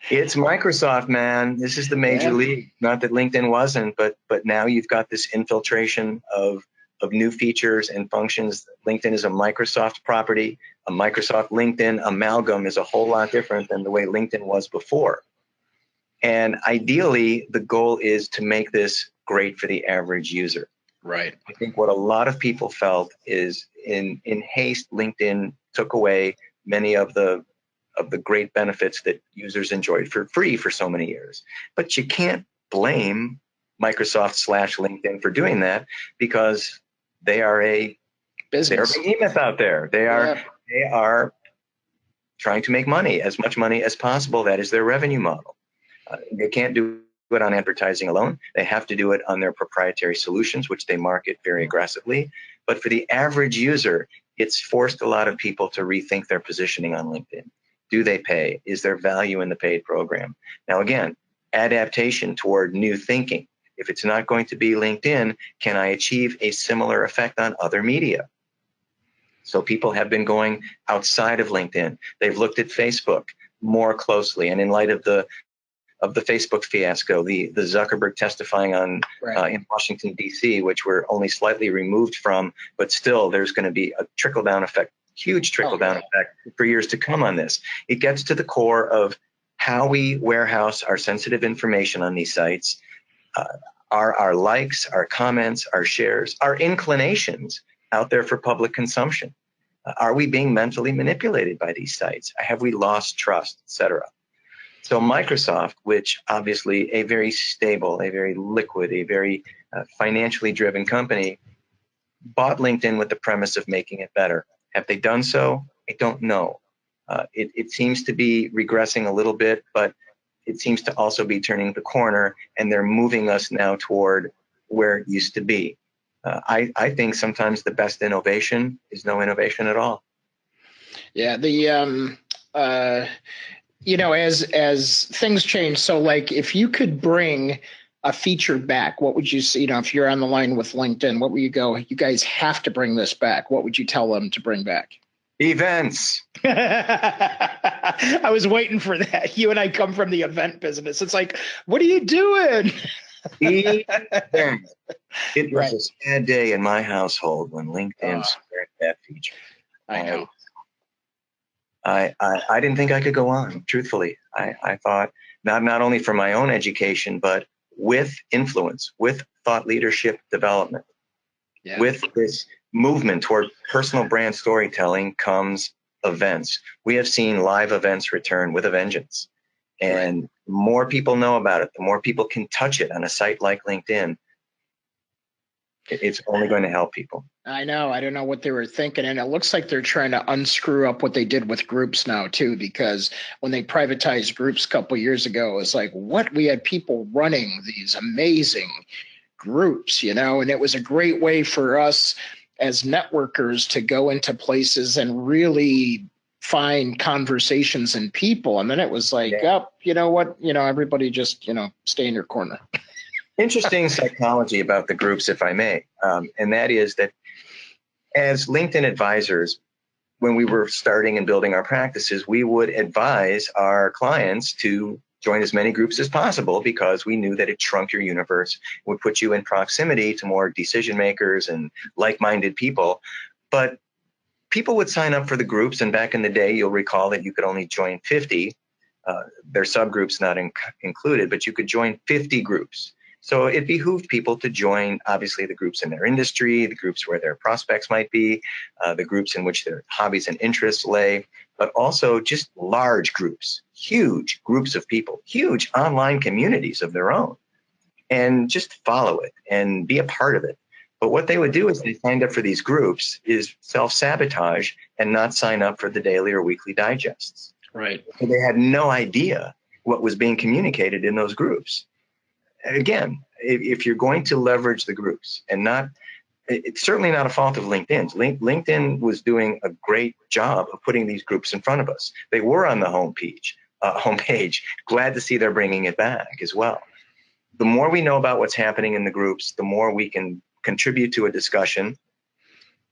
it's Microsoft, man. This is the major league. Not that LinkedIn wasn't, but now you've got this infiltration of new features and functions. LinkedIn is a Microsoft property. A Microsoft LinkedIn amalgam is a whole lot different than the way LinkedIn was before. And ideally, the goal is to make this great for the average user. Right. I think what a lot of people felt is in haste, LinkedIn took away many of the great benefits that users enjoyed for free for so many years. But you can't blame Microsoft / LinkedIn for doing that, because they are a business. They're a behemoth out there. They are trying to make money, as much money as possible. That is their revenue model. They can't do it on advertising alone. They have to do it on their proprietary solutions, which they market very aggressively. But for the average user, it's forced a lot of people to rethink their positioning on LinkedIn. Do they pay? Is there value in the paid program? Now, again, adaptation toward new thinking. If it's not going to be LinkedIn, can I achieve a similar effect on other media? So people have been going outside of LinkedIn. They've looked at Facebook more closely. And in light of the Facebook fiasco, the Zuckerberg testifying on in Washington, D.C., which we're only slightly removed from, but still there's going to be a trickle-down effect, huge trickle-down effect for years to come on this. It gets to the core of how we warehouse our sensitive information on these sites, are our likes, our comments, our shares, our inclinations out there for public consumption? Are we being mentally manipulated by these sites? Have we lost trust, etc.? So Microsoft, which obviously a very stable, a very liquid, a very financially driven company, bought LinkedIn with the premise of making it better. Have they done so? I don't know. It seems to be regressing a little bit, but it seems to also be turning the corner, and they're moving us now toward where it used to be. I think sometimes the best innovation is no innovation at all. Yeah, as things change, so like if you could bring a feature back, what would you say? If you're on the line with LinkedIn, what would you go? You guys have to bring this back. What would you tell them to bring back? Events. I was waiting for that. You and I come from the event business. It's like, what are you doing? Events. It was Right. a sad day in my household when LinkedIn scrapped that feature. I know. I didn't think I could go on, truthfully. I thought not only for my own education, but with influence, with thought leadership development, with this movement toward personal brand storytelling comes events. We have seen live events return with a vengeance. And the more people know about it, the more people can touch it on a site like LinkedIn. It's only going to help people. I know. I don't know what they were thinking. And it looks like they're trying to unscrew up what they did with groups now, too, because when they privatized groups a couple of years ago, it was like, what? We had people running these amazing groups, and it was a great way for us as networkers to go into places and really find conversations and people. And then it was like, you know what? Everybody just, stay in your corner. Interesting psychology about the groups, if I may. And that is that as LinkedIn advisors, when we were starting and building our practices, we would advise our clients to join as many groups as possible because we knew that it shrunk your universe, would put you in proximity to more decision makers and like-minded people. But people would sign up for the groups, and back in the day, you'll recall that you could only join 50. Their subgroups not included, but you could join 50 groups. So it behooved people to join, obviously, the groups in their industry, the groups where their prospects might be, the groups in which their hobbies and interests lay, but also just large groups, huge groups of people, huge online communities of their own, and just follow it and be a part of it. But what they would do is they signed up for these groups is self-sabotage and not sign up for the daily or weekly digests. Right. So they had no idea what was being communicated in those groups. Again, if you're going to leverage the groups and it's certainly not a fault of LinkedIn's. LinkedIn was doing a great job of putting these groups in front of us. They were on the homepage. Glad to see they're bringing it back as well. The more we know about what's happening in the groups, the more we can contribute to a discussion,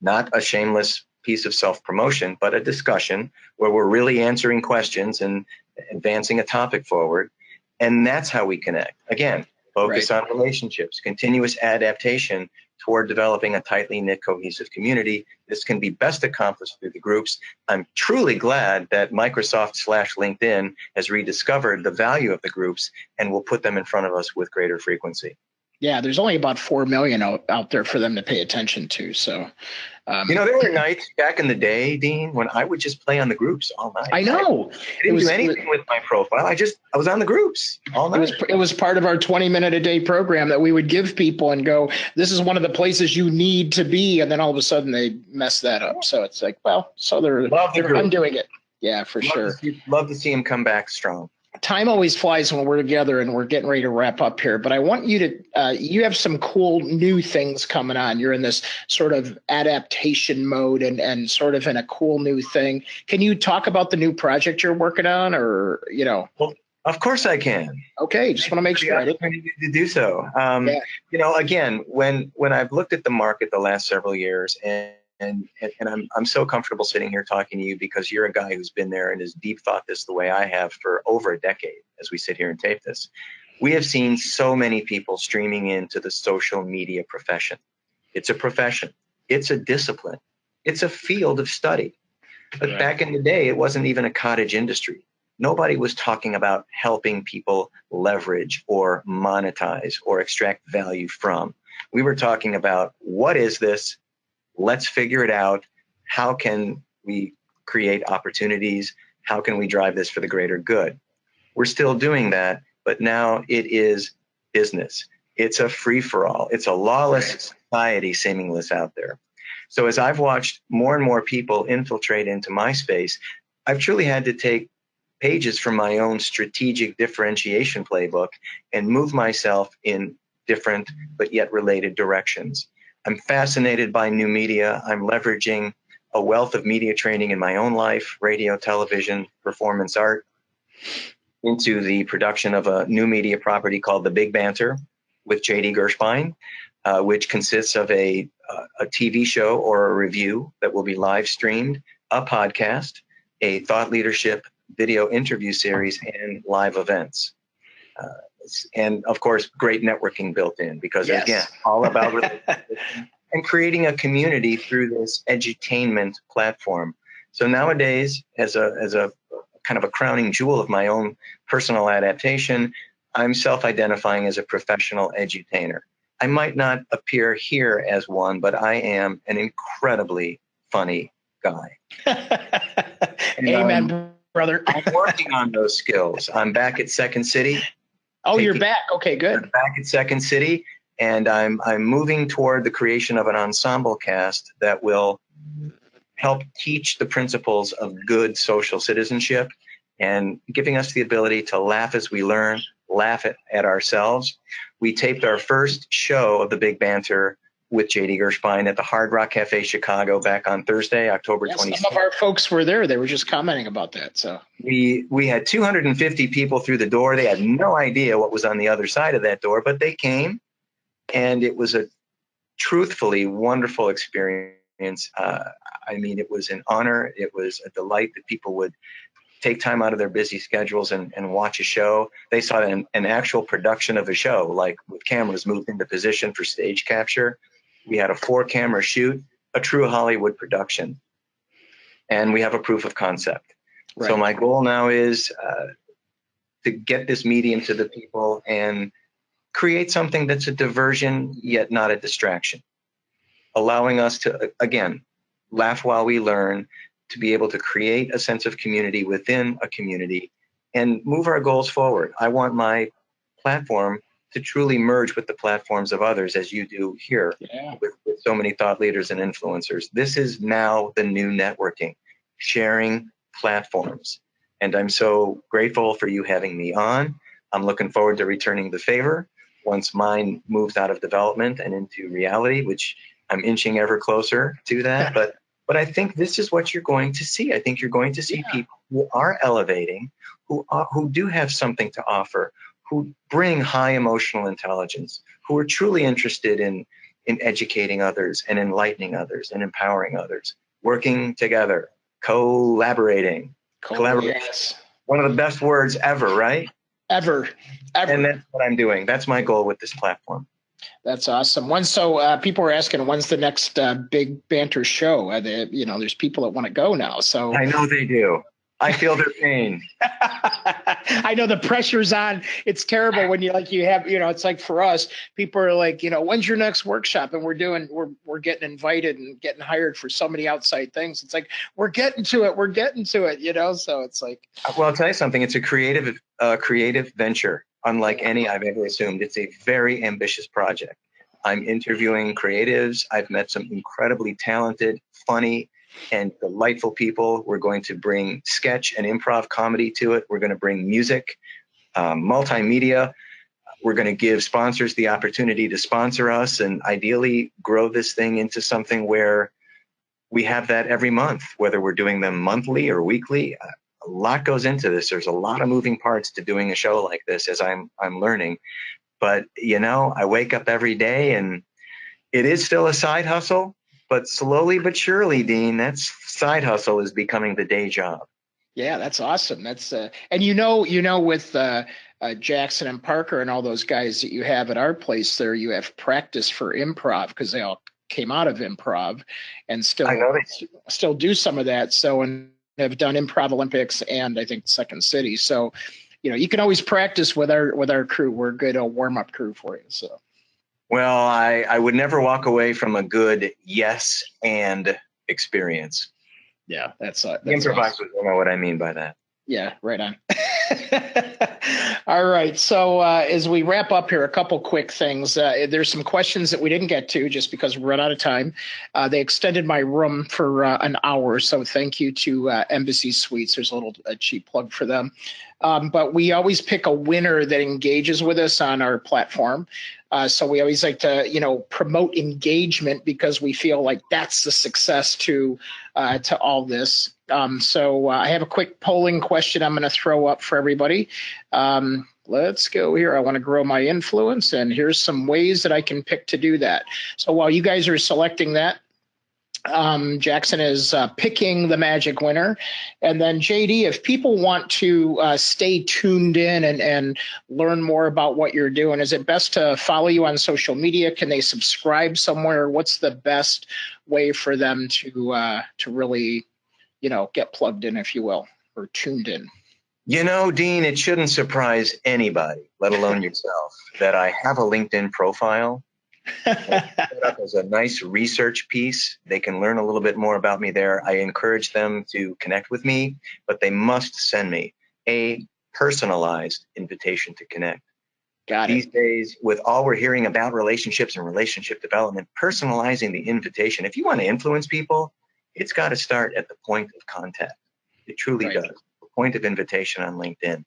not a shameless piece of self-promotion, but a discussion where we're really answering questions and advancing a topic forward. And that's how we connect. Again, focus on relationships, continuous adaptation toward developing a tightly knit, cohesive community. This can be best accomplished through the groups. I'm truly glad that Microsoft/LinkedIn has rediscovered the value of the groups and will put them in front of us with greater frequency. Yeah, there's only about 4 million out there for them to pay attention to. So, there were nights back in the day, Dean, when I would just play on the groups all night. I know. I didn't do anything with my profile. I was on the groups all night. It was part of our 20-minute-a-day program that we would give people and go, this is one of the places you need to be. And then all of a sudden they mess that up. So it's like, well, so they're undoing it. Yeah, for sure. Love to see them come back strong. Time always flies when we're together, and we're getting ready to wrap up here. But I want you to, you have some cool new things coming on. You're in this sort of adaptation mode and sort of in a cool new thing. Can you talk about the new project you're working on or, Well, of course I can. Okay. Just want to make sure I didn't to do so. Again, when I've looked at the market the last several years and I'm so comfortable sitting here talking to you because you're a guy who's been there and has deep thought this the way I have for over a decade as we sit here and tape this. We have seen so many people streaming into the social media profession. It's a profession. It's a discipline. It's a field of study. But back in the day, it wasn't even a cottage industry. nobody was talking about helping people leverage or monetize or extract value from. We were talking about, what is this? Let's figure it out. How can we create opportunities? How can we drive this for the greater good? We're still doing that, but now it is business. It's a free-for-all. It's a lawless society seemingly out there. So as I've watched more and more people infiltrate into my space, I've truly had to take pages from my own strategic differentiation playbook and move myself in different but yet related directions. I'm fascinated by new media. I'm leveraging a wealth of media training in my own life, radio, television, performance art, into the production of a new media property called The Big Banter with JD Gershbein, which consists of a TV show or a review that will be live streamed, a podcast, a thought leadership video interview series, and live events. And of course, great networking built in, because again, all about and creating a community through this edutainment platform. So nowadays, as a kind of a crowning jewel of my own personal adaptation, I'm self-identifying as a professional edutainer. I might not appear here as one, but I am an incredibly funny guy. Amen, brother. I'm working on those skills. I'm back at Second City. Oh, you're back. Okay, good. I'm back at Second City, and I'm moving toward the creation of an ensemble cast that will help teach the principles of good social citizenship and giving us the ability to laugh as we learn, laugh at ourselves. We taped our first show of The Big Banter with JD Gershbein at the Hard Rock Cafe Chicago back on Thursday, October 26th. Some of our folks were there. They were just commenting about that. So we had 250 people through the door. They had no idea what was on the other side of that door, but they came, and it was a truthfully wonderful experience. I mean, it was an honor. It was a delight that people would take time out of their busy schedules and watch a show. They saw an actual production of a show, like with cameras moved into position for stage capture. We had a 4-camera shoot, a true Hollywood production. And we have a proof of concept. Right. So my goal now is to get this medium to the people and create something that's a diversion, yet not a distraction. Allowing us to, again, laugh while we learn, to be able to create a sense of community within a community and move our goals forward. I want my platform to truly merge with the platforms of others, as you do here with so many thought leaders and influencers. This is now the new networking, sharing platforms. And I'm so grateful for you having me on. I'm looking forward to returning the favor once mine moves out of development and into reality, which I'm inching ever closer to that. But I think this is what you're going to see. I think you're going to see people who are elevating, who do have something to offer, who bring high emotional intelligence, who are truly interested in educating others and enlightening others and empowering others, working together, collaborating. Collaboration. Yes. One of the best words ever, right? Ever. And that's what I'm doing. That's my goal with this platform. That's awesome. People were asking, when's the next Big Banter show? There's people that want to go now. So I know they do. I feel their pain. I know the pressure's on. It's terrible when you have, it's like for us, people are like, when's your next workshop? And we're getting invited and getting hired for so many outside things. It's like, we're getting to it, so it's like. Well, I'll tell you something. It's a creative venture, unlike any I've ever assumed. It's a very ambitious project. I'm interviewing creatives. I've met some incredibly talented, funny, and delightful people. We're going to bring sketch and improv comedy to it. We're going to bring music, multimedia. We're going to give sponsors the opportunity to sponsor us and ideally grow this thing into something where we have that every month, whether we're doing them monthly or weekly. A lot goes into this. There's a lot of moving parts to doing a show like this, as I'm learning. But, I wake up every day and it is still a side hustle. But slowly but surely, Dean, that side hustle is becoming the day job. Yeah, that's awesome. That's and with Jackson and Parker and all those guys that you have at our place there, you have practice for improv because they all came out of improv and still do some of that. So, and have done Improv Olympics and I think Second City. So, you can always practice with our crew. We're a good warm-up crew for you. So. Well, I would never walk away from a good yes and experience. Yeah, that's improvisers awesome. don't know what I mean by that. Yeah, right on. All right. So as we wrap up here, a couple quick things. There's some questions that we didn't get to just because we're out of time. They extended my room for an hour. So thank you to Embassy Suites. There's a cheap plug for them. But we always pick a winner that engages with us on our platform. So we always like to, promote engagement because we feel like that's the success to all this. So I have a quick polling question I'm going to throw up for everybody. Let's go here. I want to grow my influence, and here's some ways that I can pick to do that. So while you guys are selecting that, Jackson is picking the magic winner. And then JD, if people want to stay tuned in and learn more about what you're doing, is it best to follow you on social media? Can they subscribe somewhere? What's the best way for them to really, get plugged in, if you will, or tuned in? Dean, it shouldn't surprise anybody, let alone yourself, that I have a LinkedIn profile. Set up as a nice research piece. They can learn a little bit more about me there. I encourage them to connect with me, but they must send me a personalized invitation to connect. Got it. These days, with all we're hearing about relationships and relationship development, personalizing the invitation, if you want to influence people, it's got to start at the point of contact. It truly does. The point of invitation on LinkedIn.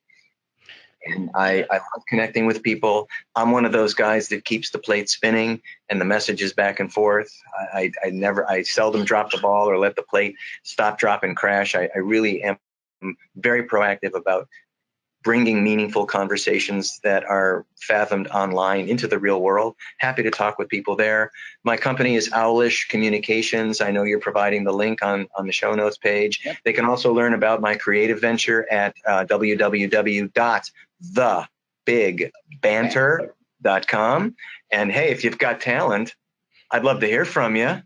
And I love connecting with people. I'm one of those guys that keeps the plate spinning and the messages back and forth. I seldom drop the ball or let the plate stop, drop, and crash. I really am very proactive about bringing meaningful conversations that are fathomed online into the real world. Happy to talk with people there. My company is Owlish Communications. I know you're providing the link on the show notes page. Yep. They can also learn about my creative venture at www.thebigbanter.com. And hey, if you've got talent, I'd love to hear from you.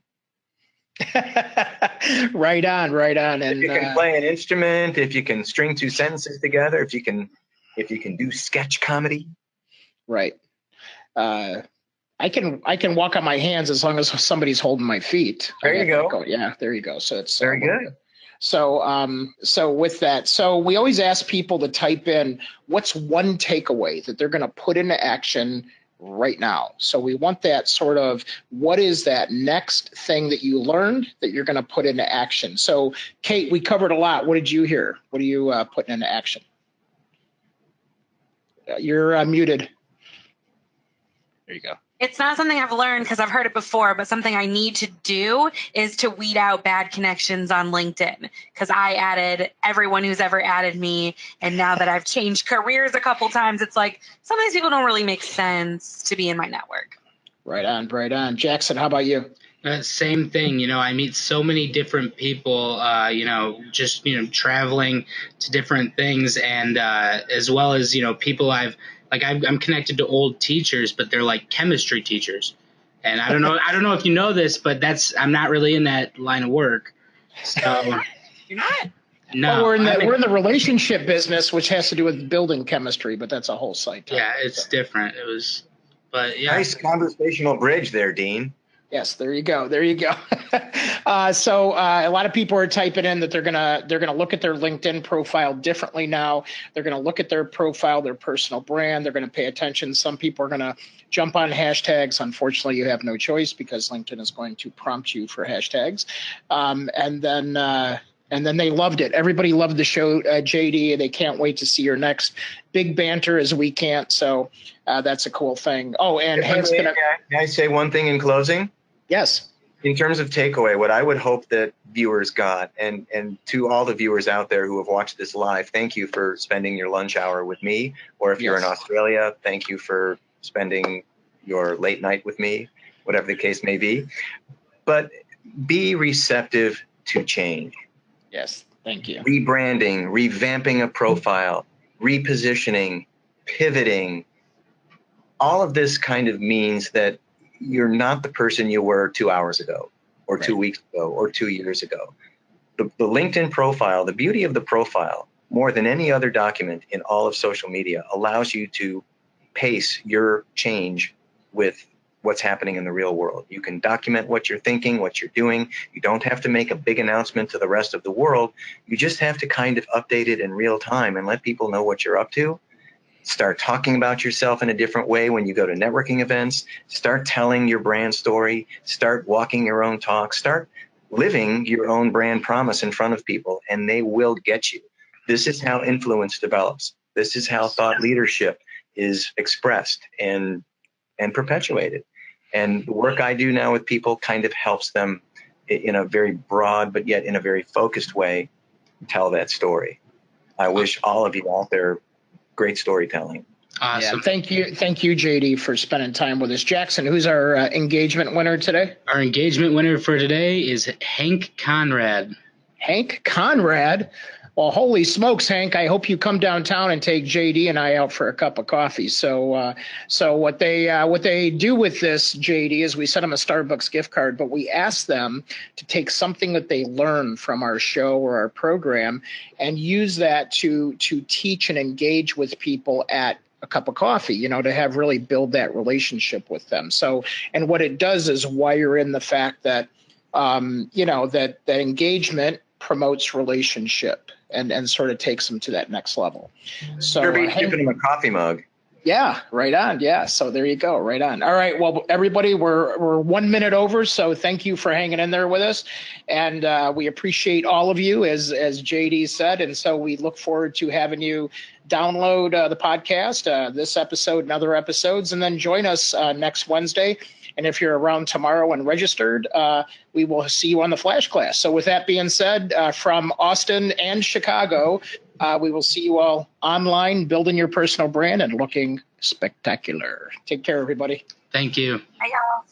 Right on. And if you can play an instrument, if you can string two sentences together, if you can do sketch comedy. Right. I can walk on my hands as long as somebody's holding my feet. There you go. Yeah, there you go. So it's very good. So with that, so we always ask people to type in what's one takeaway that they're going to put into action right now. So we want that sort of, what is that next thing that you learned that you're going to put into action? So Kate, we covered a lot. What did you hear? What are you putting into action? You're muted. There you go. It's not something I've learned because I've heard it before, but something I need to do is to weed out bad connections on LinkedIn, because I added everyone who's ever added me. And now that I've changed careers a couple times, it's like some of these people don't really make sense to be in my network. Right on. Jackson, how about you? Same thing. I meet so many different people, just, traveling to different things, and as well as, people I'm connected to old teachers, but they're like chemistry teachers. And I don't know if you know this, but I'm not really in that line of work. So You're not? No. Well, we're in the relationship business, which has to do with building chemistry, but that's a whole site topic. Yeah, it's different. But yeah. Nice conversational bridge there, Dean. Yes, there you go. So a lot of people are typing in that they're gonna look at their LinkedIn profile differently now. They're gonna look at their profile, their personal brand. They're gonna pay attention. Some people are gonna jump on hashtags. Unfortunately, you have no choice because LinkedIn is going to prompt you for hashtags. And then they loved it. Everybody loved the show, JD. They can't wait to see your next big banter as we can't. So that's a cool thing. Oh, and Can I say one thing in closing? Yes. In terms of takeaway, what I would hope that viewers got, and to all the viewers out there who have watched this live, thank you for spending your lunch hour with me. Or if you're in Australia, thank you for spending your late night with me, whatever the case may be. But be receptive to change. Yes, thank you. Rebranding, revamping a profile, repositioning, pivoting. All of this kind of means that you're not the person you were 2 hours ago or 2 weeks ago or 2 years ago. the LinkedIn profile, the beauty of the profile, more than any other document in all of social media, allows you to pace your change with what's happening in the real world. You can document what you're thinking, what you're doing. You don't have to make a big announcement to the rest of the world. You just have to kind of update it in real time and let people know what you're up to. Start talking about yourself in a different way when you go to networking events. Start telling your brand story. Start walking your own talk. Start living your own brand promise in front of people, and they will get you. This is how influence develops. This is how thought leadership is expressed and perpetuated. And the work I do now with people kind of helps them in a very broad, but yet in a very focused way, tell that story. I wish all of you out there great storytelling. Awesome. Yeah, thank you, JD, for spending time with us. Jackson, who's our engagement winner today? Our engagement winner for today is Hank Conrad. Hank Conrad. Well, holy smokes, Hank! I hope you come downtown and take JD and I out for a cup of coffee. So what they do with this, JD, is we send them a Starbucks gift card, but we ask them to take something that they learn from our show or our program and use that to teach and engage with people at a cup of coffee, to have really build that relationship with them. So, and what it does is wire in the fact that, that engagement promotes relationship and sort of takes them to that next level. So Kirby's giving him a coffee mug. Yeah, right on. Yeah. So there you go. Right on. All right. Well, everybody, we're 1 minute over. So thank you for hanging in there with us. And we appreciate all of you, as JD said. And so we look forward to having you download the podcast, this episode and other episodes, and then join us next Wednesday. And if you're around tomorrow and registered, we will see you on the Flash class. So with that being said, from Austin and Chicago, we will see you all online, building your personal brand and looking spectacular. Take care, everybody. Thank you. Bye, y'all.